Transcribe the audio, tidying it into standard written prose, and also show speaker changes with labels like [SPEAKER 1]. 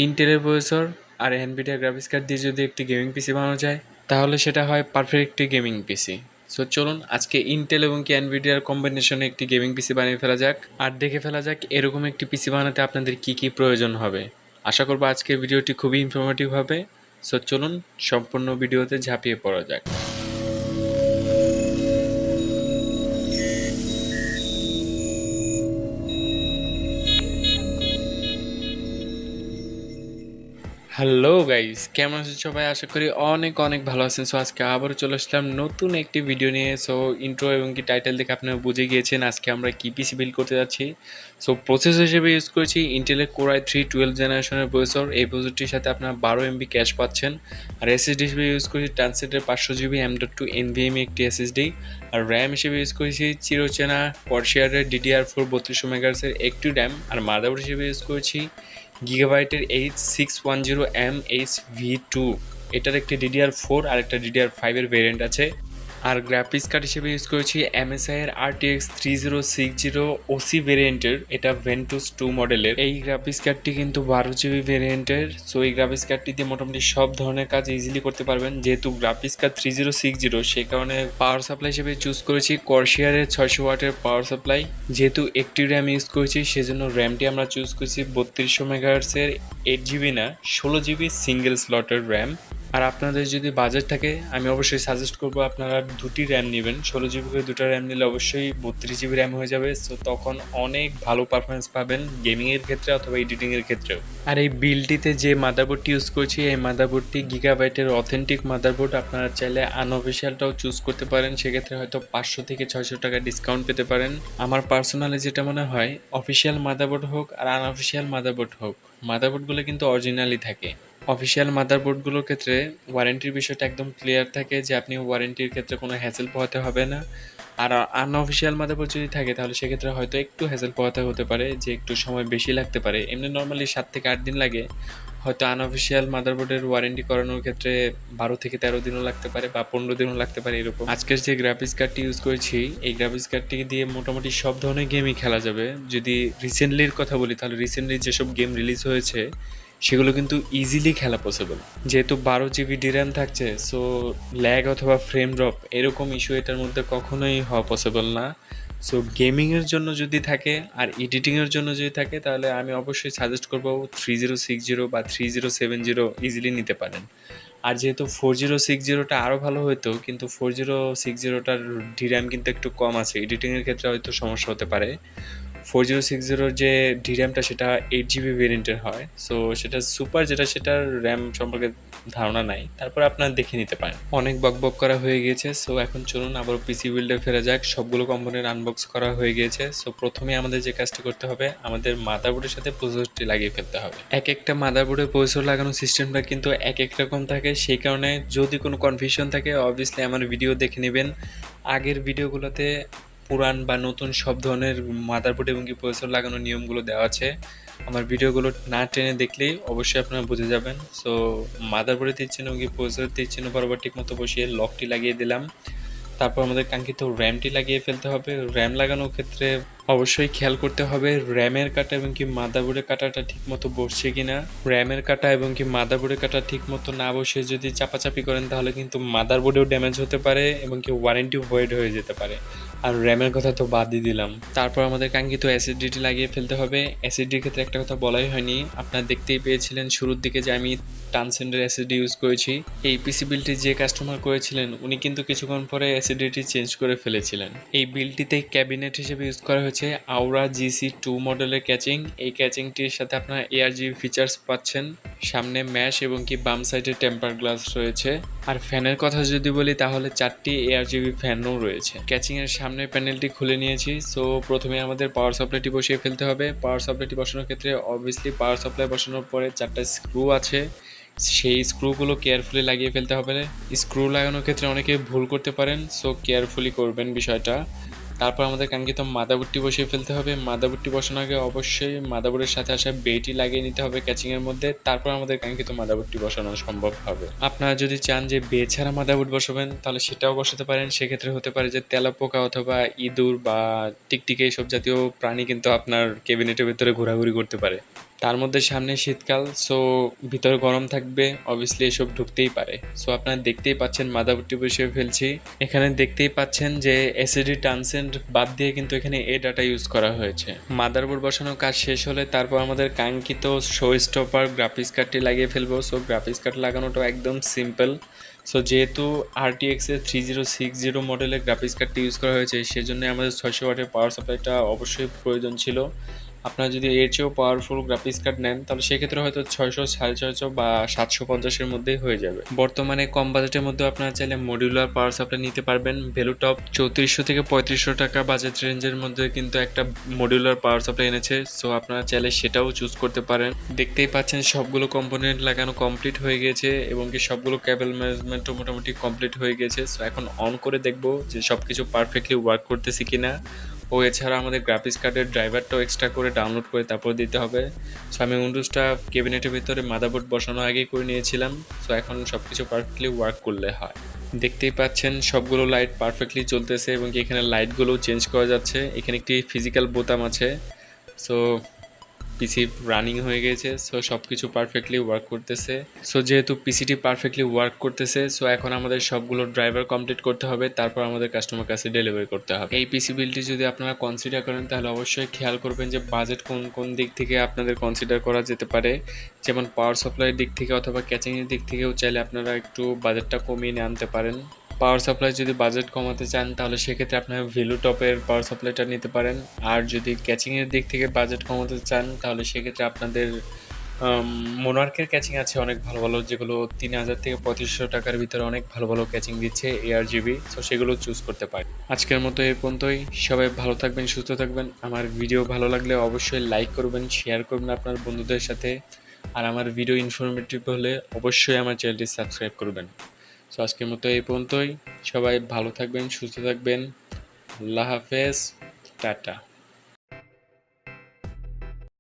[SPEAKER 1] ইন্টেলের প্রসেসর আর Nvidia graphics card দিয়ে যদি একটি গেমিং পিসি বানানো যায় তাহলে সেটা হয় পারফেক্ট একটি গেমিং পিসি। সো চলুন আজকে ইন্টেল এবং কি এনভিডিয়ার কম্বিনেশনে একটি গেমিং পিসি বানিয়ে ফেলা যাক আর দেখে ফেলা যাক এরকম একটি পিসি বানাতে আপনাদের কি কি প্রয়োজন হবে। আশা করব আজকের ভিডিওটি খুবই ইনফরমেটিভ হবে। সো চলুন সম্পূর্ণ ভিডিওতে ঝাঁপিয়ে পড়া যাক। হ্যালো গাইস, কেমন আছেন সবাই? আশা করি অনেক অনেক ভালো আছেন। সো আজকে আবারও চলে আসলাম নতুন একটি ভিডিও নিয়ে। সো ইন্ট্রো এবং কি টাইটেল দেখে আপনারা বুঝে গিয়েছেন আজকে আমরা কি পিসি বিল্ড করতে যাচ্ছি। সো প্রসেসর হিসেবে ইউজ করেছি ইন্টেলের কোর i3 12 জেনারেশনের প্রসেসর। এই প্রসেসরটির সাথে আপনারা 12 MB ক্যাশ পাচ্ছেন। আর এসএসডি হিসেবে ইউজ করেছি ট্রান্সলেটের 500 GB M.2 NVMe একটি এসএসডি। আর র্যাম হিসেবে ইউজ করেছি চিরচেনা কর্সিয়ারের DDR4 3200 MHz একটি র্যাম। আর মাদারবোর্ড হিসেবে ইউজ করেছি গিগাবাইটের H610MHV2। এটার একটি DDR4 আর একটা DDR5 ভেরিয়েন্ট আছে। আর গ্রাফিক্স কার্ড হিসেবে ইউজ করেছি MSI এর RTX 3060 OC ভেরিয়েন্টের, এটা ভেন্টুস 2 মডেলের। এই গ্রাফিক্স কার্ডটি কিন্তু 12 GB ভেরিয়েন্টের। সো এই গ্রাফিক্স কার্ডটি দিয়ে মোটামুটি সব ধরনের কাজ ইজিলি করতে পারবেন। যেহেতু গ্রাফিক্স কার্ড 3060 সেই কারণে পাওয়ার সাপ্লাই হিসেবে চুজ করেছি কর্সিয়ারের 600 ওয়াটের পাওয়ার সাপ্লাই। যেহেতু একটি র্যাম ইউজ করেছি সেজন্য র্যামটি আমরা চুজ করেছি 3200 MHz এর 8GB না 16GB সিঙ্গেল স্লটের র্যাম। আর আপনাদের যদি বাজেট থাকে আমি অবশ্যই সাজেস্ট করবো আপনারা দুটি র্যাম নেবেন। 16GB করে দুটো র্যাম নিলে অবশ্যই 32GB র্যাম হয়ে যাবে। সো তখন অনেক ভালো পারফরমেন্স পাবেন গেমিংয়ের ক্ষেত্রে অথবা এডিটিংয়ের ক্ষেত্রেও। আর এই বিলটিতে যে মাদারবোর্ডটি ইউজ করছি এই মাদারবোর্ডটি গিগাবাইটের অথেন্টিক মাদারবোর্ড। আপনারা চাইলে আনঅফিসিয়ালটাও চুজ করতে পারেন, সেক্ষেত্রে হয়তো 500 থেকে 600 টাকা ডিসকাউন্ট পেতে পারেন। আমার পার্সোনালি যেটা মনে হয় অফিসিয়াল মাদারবোর্ড হোক আর আনঅফিসিয়াল মাদারবোর্ড হোক, মাদারবোর্ডগুলো কিন্তু অরিজিনালি থাকে। অফিসিয়াল মাদারবোর্ডগুলোর ক্ষেত্রে ওয়ারেন্টির বিষয়টা একদম ক্লিয়ার থাকে যে আপনি ওয়ারেন্টির ক্ষেত্রে কোনো হ্যাসেল পোহাতে হবে না। আর আনঅফিসিয়াল মাদারবোর্ড যদি থাকে তাহলে সেক্ষেত্রে হয়তো একটু হ্যাসেল পোহাতে হতে পারে, যে একটু সময় বেশি লাগতে পারে। এমনি নর্মালি 7 থেকে 8 দিন লাগে, হয়তো আনঅফিসিয়াল মাদারবোর্ডের ওয়ারেন্টি করানোর ক্ষেত্রে 12 থেকে 13 দিনও লাগতে পারে বা 15 দিনও লাগতে পারে এরকম। আজকের যে গ্রাফিক্স কার্ডটি ইউজ করেছি এই গ্রাফিক্স কার্ডটি দিয়ে মোটামুটি সব ধরনের গেমই খেলা যাবে। যদি রিসেন্টলির কথা বলি তাহলে রিসেন্টলি যেসব গেম রিলিজ হয়েছে সেগুলো কিন্তু ইজিলি খেলা পসিবল। যেহেতু 12GB DRAM থাকছে, সো ল্যাগ অথবা ফ্রেম ড্রপ এরকম ইস্যু এটার মধ্যে কখনোই হওয়া পসিবল না। সো গেমিংয়ের জন্য যদি থাকে আর এডিটিংয়ের জন্য যদি থাকে তাহলে আমি অবশ্যই সাজেস্ট করবো 3060 বা 3070 ইজিলি নিতে পারেন। আর যেহেতু 4060টা আরও ভালো হতো, কিন্তু 4060টার DRAM কিন্তু একটু কম আছে, এডিটিংয়ের ক্ষেত্রে হয়তো সমস্যা হতে পারে। 4060 যে DRAMটা সেটা 8GB ভেরিয়েন্টের হয়। সো সেটা সুপার যেটা সেটার র্যাম সম্পর্কে ধারণা নাই, তারপর আপনারা দেখে নিতে পারেন। অনেক বকবক করা হয়ে গিয়েছে। সো এখন চলুন আবার পিসি বিল্ডে ফেরা যাক। সবগুলো কম্পোনেন্ট আনবক্স করা হয়ে গিয়েছে। সো প্রথমে আমাদের যে কাজটি করতে হবে আমাদের মাদারবোর্ডের সাথে প্রসেসরটি লাগিয়ে ফেলতে হবে। এক একটা মাদারবোর্ডে প্রসেসর লাগানোর সিস্টেমটা কিন্তু এক এক রকম থাকে, সেই কারণে যদি কোনো কনফিউশন থাকে অবভিয়াসলি আমার ভিডিও দেখে নেবেন। আগের ভিডিওগুলোতে পুরান বা নতুন সব ধরনের মাদারবোর্ড এবং কি প্রসেসর লাগানোর নিয়মগুলো দেওয়া আছে। আমার ভিডিওগুলো না টেনে দেখলেই অবশ্যই আপনারা বুঝে যাবেন। সো মাদারবোর্ডে দিচ্ছেন এবং কি প্রসেসর দিচ্ছেন বরাবর ঠিক মতো বসিয়ে লকটি লাগিয়ে দিলাম। তারপর আমাদের কাঙ্ক্ষিত র্যামটি লাগিয়ে ফেলতে হবে। র্যাম লাগানোর ক্ষেত্রে অবশ্যই খেয়াল করতে হবে র্যামের কাটা এবং কি মাদারবোর্ডের কাটাটা ঠিক মতো বসছে কিনা। র্যামের কাটা এবং কি মাদারবোর্ডের কাটা ঠিক মতো না বসে যদি চাপাচাপি করেন তাহলে কিন্তু মাদারবোর্ডেও ড্যামেজ হতে পারে এবং কি ওয়ারেন্টিও ভয়েড হয়ে যেতে পারে। আর র্যামের কথা তো বাদই দিলাম। তারপর আমাদের কাঙ্ক্ষিত এসএসডিটি লাগিয়ে ফেলতে হবে। এসএসডির ক্ষেত্রে একটা কথা বলাই হয়নি, আপনারা দেখতেই পেয়েছিলেন শুরুর দিকে যে আমি ট্রান্সেন্ডের এসএসডি ইউজ করেছি। এই পিসি বিলটি যে কাস্টমার করেছিলেন উনি কিন্তু কিছুক্ষণ পরে এসএসডিটি চেঞ্জ করে ফেলেছিলেন। এই বিলটিতে ক্যাবিনেট হিসেবে ইউজ করা হয়েছে আউরা GC2 মডেলের ক্যাচিং। এই ক্যাচিংটির সাথে আপনারা ARGB ফিচার্স পাচ্ছেন। সামনে ম্যাশ এবং কি বাম সাইডে টেম্পার গ্লাস রয়েছে। আর ফ্যানের কথা যদি বলি তাহলে 4টি ARGB ফ্যানও রয়েছে। ক্যাচিং এর সামনের প্যানেলটি খুলে নিয়েছি। সো প্রথমে আমাদের পাওয়ার সাপ্লাইটি বসিয়ে ফেলতে হবে। পাওয়ার সাপ্লাইটি বসানোর ক্ষেত্রে অবভিয়াসলি পাওয়ার সাপ্লাই বসানোর পরে 4টা স্ক্রু আছে, সেই স্ক্রুগুলো কেয়ারফুলি লাগিয়ে ফেলতে হবে। স্ক্রু লাগানোর ক্ষেত্রে অনেকে ভুল করতে পারেন, সো কেয়ারফুলি করবেন বিষয়টা। তারপর আমাদের কাঙ্ক্ষিত মাদারবোর্ডটি বসিয়ে ফেলতে হবে। মাদারবোর্ডটি বসানোর আগে অবশ্যই মাদারবোর্ডের সাথে আসা বেটি লাগিয়ে নিতে হবে ক্যাচিংয়ের মধ্যে, তারপর আমাদের কাঙ্ক্ষিত মাদারবোর্ডটি বসানো সম্ভব হবে। আপনারা যদি চান যে বে ছাড়া মাদারবোর্ড বসাবেন তাহলে সেটাও বসাতে পারেন। সেক্ষেত্রে হতে পারে যে তেলাপোকা অথবা ইঁদুর বা টিকটিকি এইসব জাতীয় প্রাণী কিন্তু আপনার ক্যাবিনেটের ভেতরে ঘোরাঘুরি করতে পারে। তার মধ্যে সামনে শীতকাল, সো ভিতরে গরম থাকবে, অবভিয়াসলি এসব ঢুকতেই পারে। সো আপনারা দেখতেই পাচ্ছেন মাদারবোর্ডটি বসিয়ে ফেলছি। এখানে দেখতেই পাচ্ছেন যে এসএসডি ট্রান্সেন্ড বাদ দিয়ে কিন্তু এখানে এ ডাটা ইউজ করা হয়েছে। মাদারবোর্ড বসানোর কাজ শেষ হলে তারপর আমাদের কাঙ্ক্ষিত শো স্টপার গ্রাফিক্স কার্ডটি লাগিয়ে ফেলবো। সো গ্রাফিক্স কার্ড লাগানোটা একদম সিম্পল। সো যেহেতু RTX এর 3060 মডেলের গ্রাফিক্স কার্ডটি ইউজ করা হয়েছে, সেজন্য আমাদের 600 ওয়াটের পাওয়ার সাপ্লাইটা অবশ্যই প্রয়োজন ছিল। আপনারা যদি এর চেয়েও পাওয়ারফুল গ্রাফিক্স কার্ড নেন তাহলে সেক্ষেত্রে হয়তো 600, 650 বা 750-এর মধ্যেই হয়ে যাবে। বর্তমানে কম বাজেটের মধ্যে আপনারা চাইলে মডিউলার পাওয়ার সাপ্লাই নিতে পারবেন। ভ্যালুটপ 3400 থেকে 3500 টাকা বাজেট রেঞ্জের মধ্যে কিন্তু একটা মডিউলার পাওয়ার সাপ্লাই এনেছে। সো আপনারা চাইলে সেটাও চুজ করতে পারেন। দেখতেই পাচ্ছেন সবগুলো কম্পোনেন্ট লাগানো কমপ্লিট হয়ে গেছে এবং কি সবগুলো কেবল ম্যানেজমেন্টও মোটামুটি কমপ্লিট হয়ে গেছে। সো এখন অন করে দেখব যে সব কিছু পারফেক্টলি ওয়ার্ক করতেছে কিনা। ও এছাড়া আমাদের গ্রাফিক্স কার্ডের ড্রাইভারটাও এক্সট্রা করে ডাউনলোড করে তারপর দিতে হবে। সো আমি উইন্ডোজটা ক্যাবিনেটের ভিতরে মাদারবোর্ড বসানোর আগেই করে নিয়েছিলাম। সো এখন সব কিছু পারফেক্টলি ওয়ার্ক করলে হয়। দেখতেই পাচ্ছেন সবগুলো লাইট পারফেক্টলি চলতেছে এবং এখানে লাইটগুলোও চেঞ্জ করা যাচ্ছে। এখানে একটি ফিজিক্যাল বোতাম আছে। সো পিসি রানিং হয়ে গেছে। সো সব কিছু পারফেক্টলি ওয়ার্ক করতেছে। সো যেহেতু পিসিটি পারফেক্টলি ওয়ার্ক করতেছে, সো এখন আমাদের সবগুলো ড্রাইভার কমপ্লিট করতে হবে, তারপর আমাদের কাস্টমার কাছে ডেলিভারি করতে হবে। এই পিসি বিলটি যদি আপনারা কনসিডার করেন তাহলে অবশ্যই খেয়াল করবেন যে বাজেট কোন কোন দিক থেকে আপনাদের কনসিডার করা যেতে পারে। যেমন পাওয়ার সাপ্লাইয়ের দিক থেকে অথবা ক্যাচিংয়ের দিক থেকেও চাইলে আপনারা একটু বাজেটটা কমিয়ে নিয়ে আনতে পারেন। পাওয়ার সাপ্লাই যদি বাজেট কমাতে চান তাহলে সেক্ষেত্রে আপনারা ভ্যালুটপের পাওয়ার সাপ্লাইটা নিতে পারেন। আর যদি ক্যাচিংয়ের দিক থেকে বাজেট কমাতে চান তাহলে সেক্ষেত্রে আপনাদের মোনার্কের ক্যাচিং আছে অনেক ভালো ভালো, যেগুলো 3000 থেকে 3500 টাকার ভিতরে অনেক ভালো ভালো ক্যাচিং দিচ্ছে ARGB। সো সেগুলো চুজ করতে পারেন। আজকের মতো এই পর্যন্তই। সবাই ভালো থাকবেন, সুস্থ থাকবেন। আমার ভিডিও ভালো লাগলে অবশ্যই লাইক করবেন, শেয়ার করবেন আপনার বন্ধুদের সাথে। আর আমার ভিডিও ইনফরমেটিভ হলে অবশ্যই আমার চ্যানেলটি সাবস্ক্রাইব করবেন। সো আজকের মতো এই পর্যন্তই। সবাই ভালো থাকবেন, সুস্থ থাকবেন। আল্লাহ হাফেজ, টাটা।